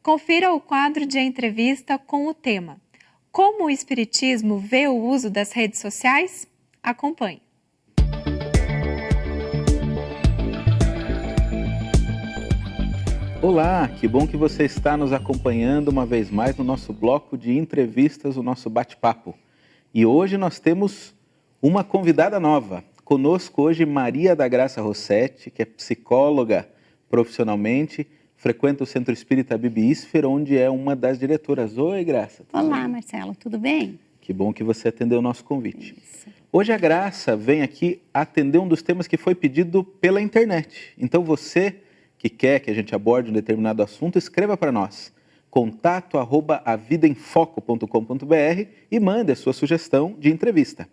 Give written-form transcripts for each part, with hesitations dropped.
Confira o quadro de entrevista com o tema Como o Espiritismo vê o uso das redes sociais? Acompanhe. Olá, que bom que você está nos acompanhando uma vez mais no nosso bloco de entrevistas, o nosso bate-papo. E hoje nós temos uma convidada nova. Conosco hoje Maria da Graça Rossetti, que é psicóloga profissionalmente, frequenta o Centro Espírita Bibísfera, onde é uma das diretoras. Oi, Graça. Olá, Marcelo, tudo bem? Que bom que você atendeu o nosso convite. Isso. Hoje a Graça vem aqui atender um dos temas que foi pedido pela internet. Então você que quer que a gente aborde um determinado assunto, escreva para nós, contato@avidaemfoco.com.br e mande a sua sugestão de entrevista.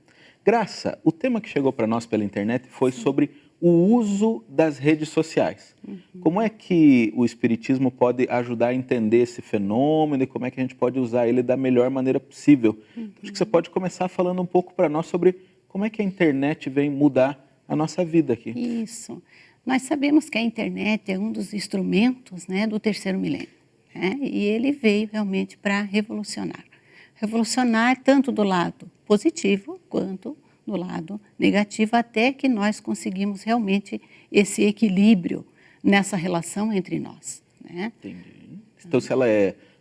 Graça, o tema que chegou para nós pela internet foi sobre o uso das redes sociais. Como é que o Espiritismo pode ajudar a entender esse fenômeno e como é que a gente pode usar ele da melhor maneira possível? Acho que você pode começar falando um pouco para nós sobre como é que a internet vem mudar a nossa vida aqui. Isso. Nós sabemos que a internet é um dos instrumentos, né, do terceiro milênio, né? E ele veio realmente para revolucionar. Revolucionar tanto do lado positivo quanto do lado negativo, até que nós conseguimos realmente esse equilíbrio nessa relação entre nós, né? Entendi. Então, se ela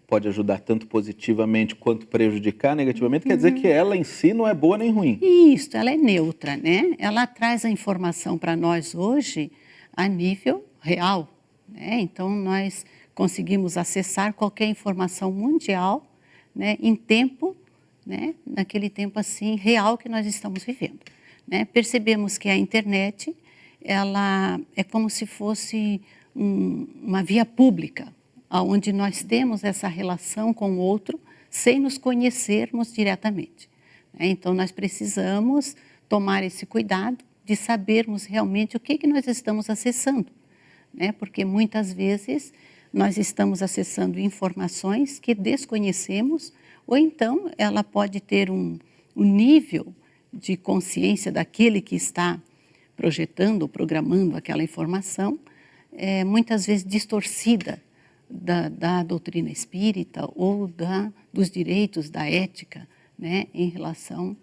pode ajudar tanto positivamente quanto prejudicar negativamente, quer dizer que ela em si não é boa nem ruim. Isso, ela é neutra, né? Ela traz a informação para nós hoje a nível real, né? Então, nós conseguimos acessar qualquer informação mundial, né, em tempo, né, naquele tempo assim real que nós estamos vivendo, né? Percebemos que a internet, ela é como se fosse uma via pública, onde nós temos essa relação com o outro sem nos conhecermos diretamente, né? Então nós precisamos tomar esse cuidado de sabermos realmente o que nós estamos acessando, né? Porque muitas vezes nós estamos acessando informações que desconhecemos, ou então ela pode ter um nível de consciência daquele que está projetando, programando aquela informação, muitas vezes distorcida da doutrina espírita ou dos direitos, da ética, né, em relação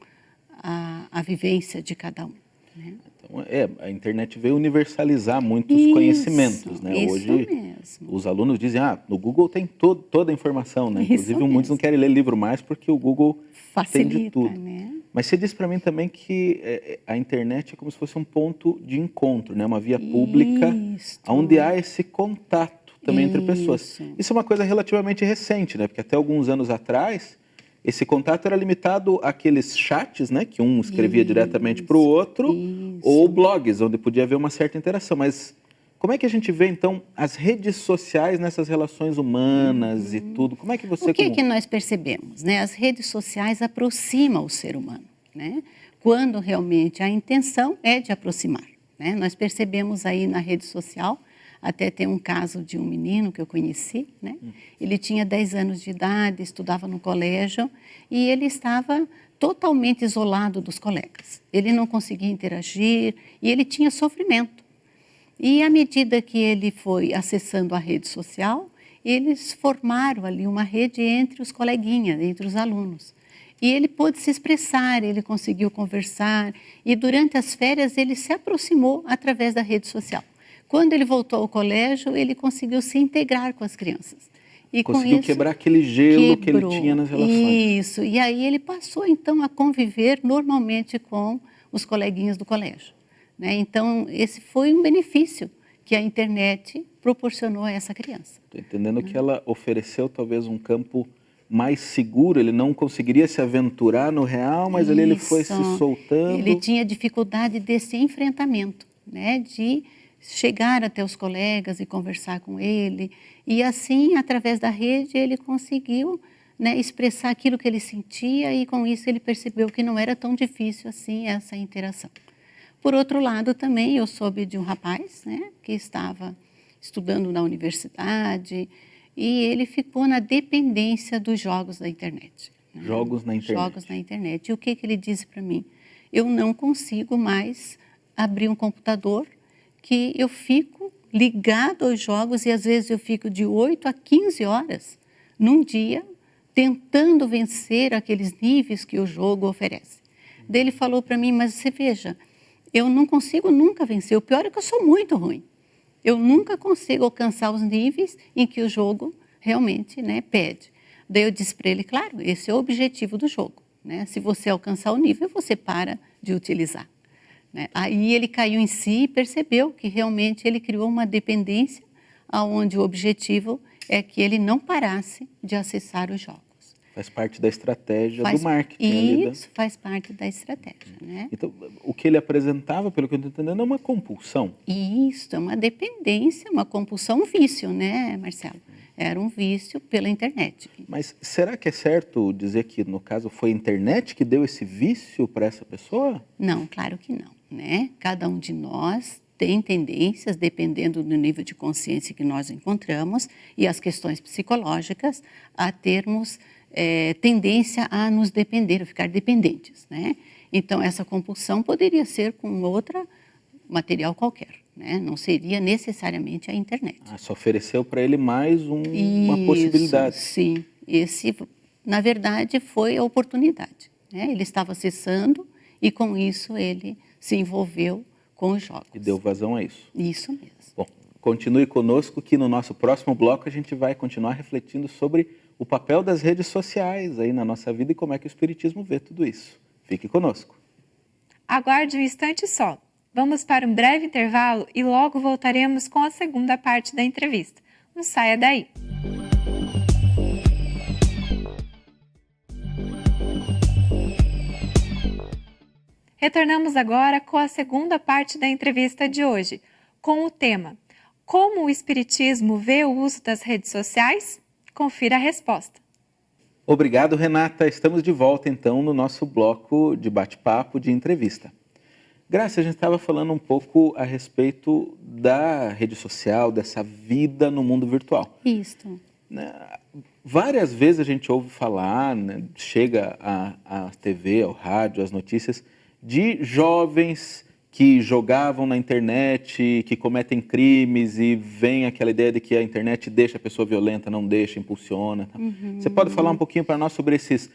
à vivência de cada um, né? Então, a internet veio universalizar muitos conhecimentos, né? Isso Hoje, mesmo. os alunos dizem, no Google tem toda a informação, né? Inclusive, muitos não querem ler livro mais porque o Google facilita, tem de tudo. Né? Mas você disse para mim também que a internet é como se fosse um ponto de encontro, né? Uma via pública, onde há esse contato também entre pessoas. Isso é uma coisa relativamente recente, né? Porque até alguns anos atrás, esse contato era limitado àqueles chats, né? Que um escrevia diretamente para o outro, ou blogs, onde podia haver uma certa interação. Mas como é que a gente vê, então, as redes sociais nessas relações humanas e tudo? Como é que você... O que nós percebemos, né? As redes sociais aproximam o ser humano, né? Quando realmente a intenção é de aproximar, né? Nós percebemos aí na rede social, até tem um caso de um menino que eu conheci, né? Ele tinha 10 anos de idade, estudava no colégio e ele estava totalmente isolado dos colegas. Ele não conseguia interagir e ele tinha sofrimento. E à medida que ele foi acessando a rede social, eles formaram ali uma rede entre os coleguinhas, entre os alunos. E ele pôde se expressar, ele conseguiu conversar e durante as férias ele se aproximou através da rede social. Quando ele voltou ao colégio, ele conseguiu se integrar com as crianças. E conseguiu quebrar aquele gelo que ele tinha nas relações. Isso, e aí ele passou então a conviver normalmente com os coleguinhas do colégio, né? Então esse foi um benefício que a internet proporcionou a essa criança. Estou entendendo que ela ofereceu talvez um campo mais seguro, ele não conseguiria se aventurar no real, mas ali ele foi se soltando. Ele tinha dificuldade desse enfrentamento, né? De chegar até os colegas e conversar com ele. E assim, através da rede, ele conseguiu, né, expressar aquilo que ele sentia e com isso ele percebeu que não era tão difícil assim essa interação. Por outro lado, também eu soube de um rapaz, né, que estava estudando na universidade e ele ficou na dependência dos jogos da internet. Né? Jogos na internet. Jogos na internet. E o que ele disse para mim? Eu não consigo mais abrir um computador que eu fico ligado aos jogos e às vezes eu fico de 8 a 15 horas num dia tentando vencer aqueles níveis que o jogo oferece. Daí ele falou para mim, mas você veja, eu não consigo nunca vencer, o pior é que eu sou muito ruim. Eu nunca consigo alcançar os níveis em que o jogo realmente, né, pede. Daí eu disse para ele, claro, esse é o objetivo do jogo, né? Se você alcançar o nível, você para de utilizar, né? Aí ele caiu em si e percebeu que realmente ele criou uma dependência onde o objetivo é que ele não parasse de acessar os jogos. Faz parte da estratégia do marketing. Isso faz parte da estratégia, né? Então, o que ele apresentava, pelo que eu estou entendendo, é uma compulsão. Isso, é uma dependência, uma compulsão, um vício, né, Marcelo? Era um vício pela internet. Mas será que é certo dizer que, no caso, foi a internet que deu esse vício para essa pessoa? Não, claro que não, né? Cada um de nós tem tendências, dependendo do nível de consciência que nós encontramos e as questões psicológicas, a termos tendência a nos depender, a ficar dependentes, né? Então, essa compulsão poderia ser com outro material qualquer, né? Não seria necessariamente a internet. Só ofereceu para ele mais uma Isso, possibilidade. Sim, esse, na verdade, foi a oportunidade, né? Ele estava acessando e, com isso, ele se envolveu com os jogos. E deu vazão a isso. Isso mesmo. Bom, continue conosco que no nosso próximo bloco a gente vai continuar refletindo sobre o papel das redes sociais aí na nossa vida e como é que o Espiritismo vê tudo isso. Fique conosco. Aguarde um instante só. Vamos para um breve intervalo e logo voltaremos com a segunda parte da entrevista. Não saia daí. Retornamos agora com a segunda parte da entrevista de hoje, com o tema Como o Espiritismo vê o uso das redes sociais? Confira a resposta. Obrigado, Renata. Estamos de volta, então, no nosso bloco de bate-papo, de entrevista. Graça, a gente estava falando um pouco a respeito da rede social, dessa vida no mundo virtual. Isso. Várias vezes a gente ouve falar, né, chega à TV, ao rádio, às notícias, de jovens que jogavam na internet, que cometem crimes e vem aquela ideia de que a internet deixa a pessoa violenta, não deixa, impulsiona. Tá? Você pode falar um pouquinho para nós sobre esses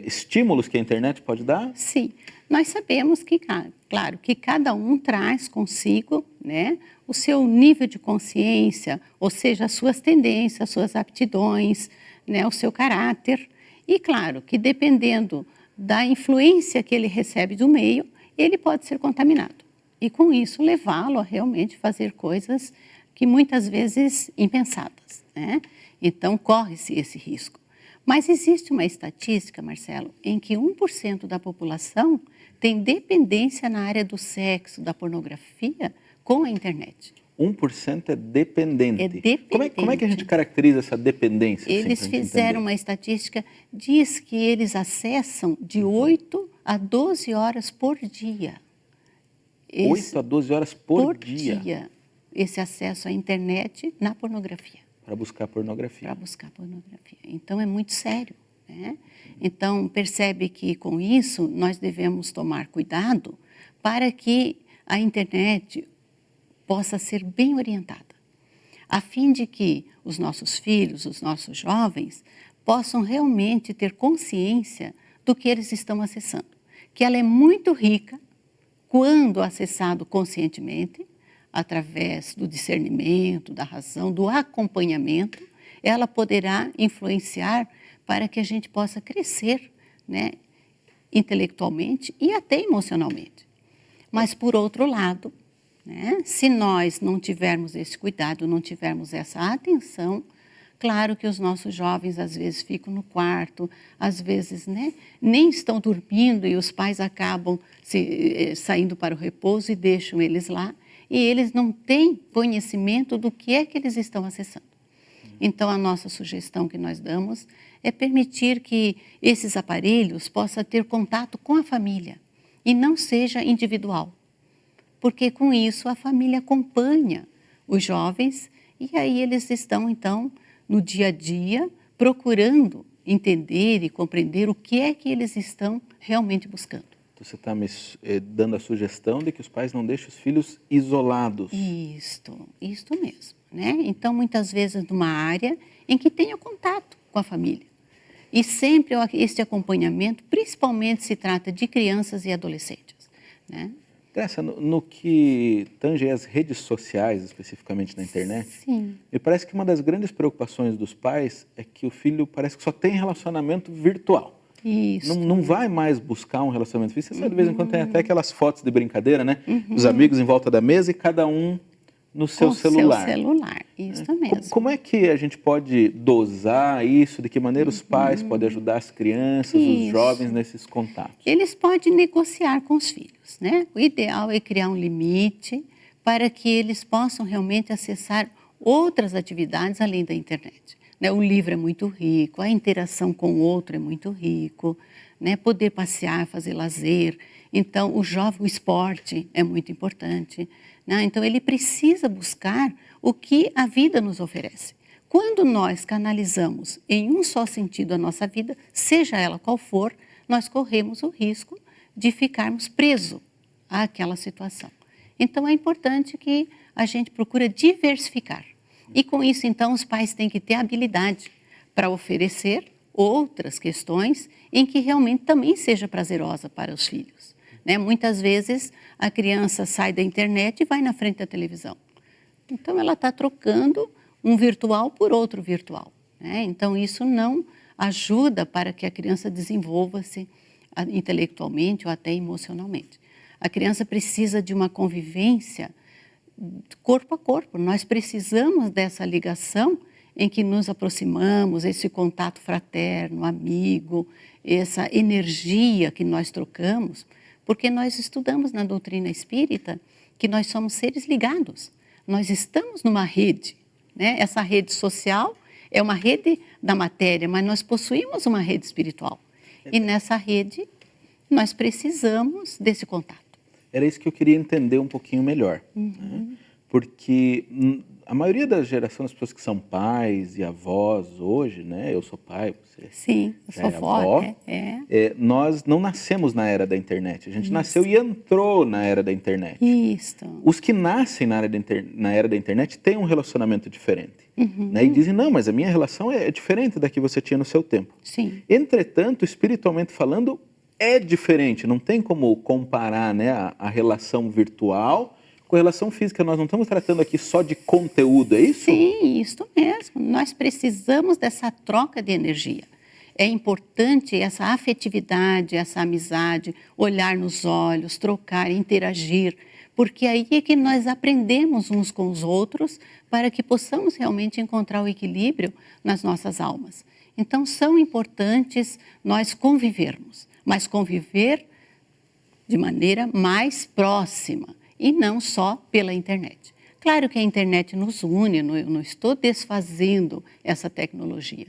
estímulos que a internet pode dar? Sim, nós sabemos que, claro, que cada um traz consigo, né, o seu nível de consciência, ou seja, as suas tendências, as suas aptidões, né, o seu caráter. E, claro, que dependendo da influência que ele recebe do meio, ele pode ser contaminado. E, com isso, levá-lo a realmente fazer coisas que muitas vezes impensadas, né? Então, corre-se esse risco. Mas existe uma estatística, Marcelo, em que 1% da população tem dependência na área do sexo, da pornografia, com a internet. 1% é dependente. É dependente. Como é que a gente caracteriza essa dependência? Eles fizeram uma estatística, diz que eles acessam de 8 a 12 horas por dia. 8 a 12 horas por dia? Esse acesso à internet na pornografia. Para buscar pornografia. Para buscar pornografia. Então, é muito sério, né? Então, percebe que com isso nós devemos tomar cuidado para que a internet possa ser bem orientada, a fim de que os nossos filhos, os nossos jovens, possam realmente ter consciência do que eles estão acessando. Que ela é muito rica quando acessado conscientemente, através do discernimento, da razão, do acompanhamento, ela poderá influenciar para que a gente possa crescer, né, intelectualmente e até emocionalmente. Mas, por outro lado, né, se nós não tivermos esse cuidado, não tivermos essa atenção, claro que os nossos jovens às vezes ficam no quarto, às vezes, né, nem estão dormindo e os pais acabam saindo para o repouso e deixam eles lá, e eles não têm conhecimento do que é que eles estão acessando. Então, a nossa sugestão que nós damos é permitir que esses aparelhos possam ter contato com a família e não seja individual. Porque com isso a família acompanha os jovens e aí eles estão, então, no dia a dia, procurando entender e compreender o que é que eles estão realmente buscando. você está me dando a sugestão de que os pais não deixem os filhos isolados. Isto mesmo, né? Então, muitas vezes numa área em que tenha contato com a família. E sempre este acompanhamento, principalmente se trata de crianças e adolescentes, né? Tessa, no que tange as redes sociais, especificamente na internet, Sim. me parece que uma das grandes preocupações dos pais é que o filho parece que só tem relacionamento virtual. Isso. Não vai mais buscar um relacionamento físico. Você sabe, de vez em quando tem até aquelas fotos de brincadeira, né? Os amigos em volta da mesa e cada um no seu celular. Seu celular, isso mesmo. Como é que a gente pode dosar isso? De que maneira os pais podem ajudar as crianças, os jovens nesses contatos? Eles podem negociar com os filhos, né? O ideal é criar um limite para que eles possam realmente acessar outras atividades além da internet. Né? O livro é muito rico, a interação com o outro é muito rico, né? Poder passear, fazer lazer. Então, o esporte é muito importante, né? Então, ele precisa buscar o que a vida nos oferece. Quando nós canalizamos em um só sentido a nossa vida, seja ela qual for, nós corremos o risco de ficarmos presos àquela situação. Então, é importante que a gente procure diversificar. E com isso, então, os pais têm que ter habilidade para oferecer outras questões em que realmente também seja prazerosa para os filhos. Né? Muitas vezes, a criança sai da internet e vai na frente da televisão. Então, ela está trocando um virtual por outro virtual. Né? Então, isso não ajuda para que a criança desenvolva-se intelectualmente ou até emocionalmente. A criança precisa de uma convivência corpo a corpo. Nós precisamos dessa ligação em que nos aproximamos, esse contato fraterno, amigo, essa energia que nós trocamos, porque nós estudamos na doutrina espírita que nós somos seres ligados. Nós estamos numa rede, né? Essa rede social é uma rede da matéria, mas nós possuímos uma rede espiritual. E nessa rede nós precisamos desse contato. Era isso que eu queria entender um pouquinho melhor. Né? Porque a maioria da geração das pessoas que são pais e avós hoje, né? Eu sou pai, você Sim, eu sou avó. Nós não nascemos na era da internet. A gente nasceu e entrou na era da internet. Isso. Os que nascem na era da internet têm um relacionamento diferente. Né? E dizem, não, mas a minha relação é diferente da que você tinha no seu tempo. Sim. Entretanto, espiritualmente falando, é diferente. Não tem como comparar, né, a relação virtual com a relação física. Nós não estamos tratando aqui só de conteúdo, é isso? Sim, isso mesmo. Nós precisamos dessa troca de energia. É importante essa afetividade, essa amizade, olhar nos olhos, trocar, interagir, porque aí é que nós aprendemos uns com os outros para que possamos realmente encontrar o equilíbrio nas nossas almas. Então, são importantes nós convivermos, mas conviver de maneira mais próxima e não só pela internet. Claro que a internet nos une, eu não estou desfazendo essa tecnologia,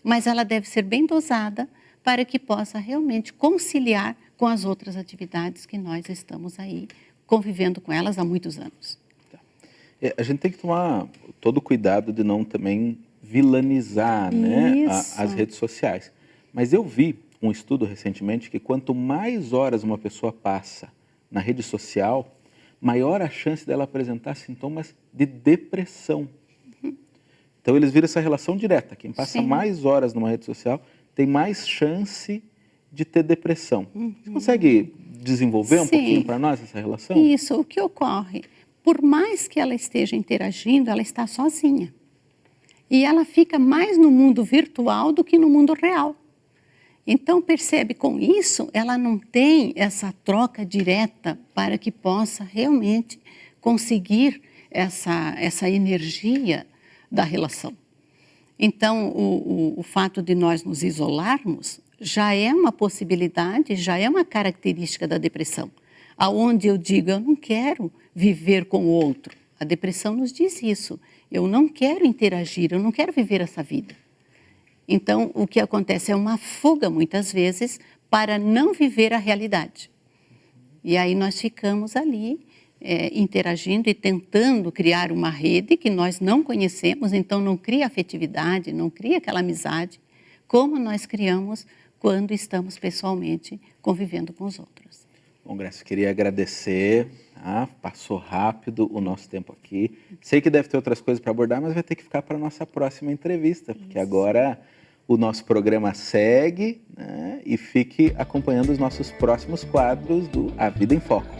mas ela deve ser bem dosada para que possa realmente conciliar com as outras atividades que nós estamos aí convivendo com elas há muitos anos. A gente tem que tomar todo o cuidado de não também vilanizar, né, as redes sociais. Mas eu vi um estudo recentemente que quanto mais horas uma pessoa passa na rede social, maior a chance dela apresentar sintomas de depressão. Então, eles viram essa relação direta. Quem passa mais horas numa rede social tem mais chance de ter depressão. Você consegue desenvolver um pouquinho para nós essa relação? Isso, o que ocorre? Por mais que ela esteja interagindo, ela está sozinha. E ela fica mais no mundo virtual do que no mundo real. Então, percebe, com isso, ela não tem essa troca direta para que possa realmente conseguir essa energia da relação. Então, o fato de nós nos isolarmos já é uma possibilidade, já é uma característica da depressão. Aonde eu digo, eu não quero viver com o outro. A depressão nos diz isso. Eu não quero interagir, eu não quero viver essa vida. Então, o que acontece é uma fuga, muitas vezes, para não viver a realidade. E aí nós ficamos ali interagindo e tentando criar uma rede que nós não conhecemos, então não cria afetividade, não cria aquela amizade, como nós criamos quando estamos pessoalmente convivendo com os outros. Bom, Grécia, queria agradecer, tá? Passou rápido o nosso tempo aqui. Sei que deve ter outras coisas para abordar, mas vai ter que ficar para a nossa próxima entrevista, porque agora o nosso programa segue, né? E fique acompanhando os nossos próximos quadros do A Vida em Foco.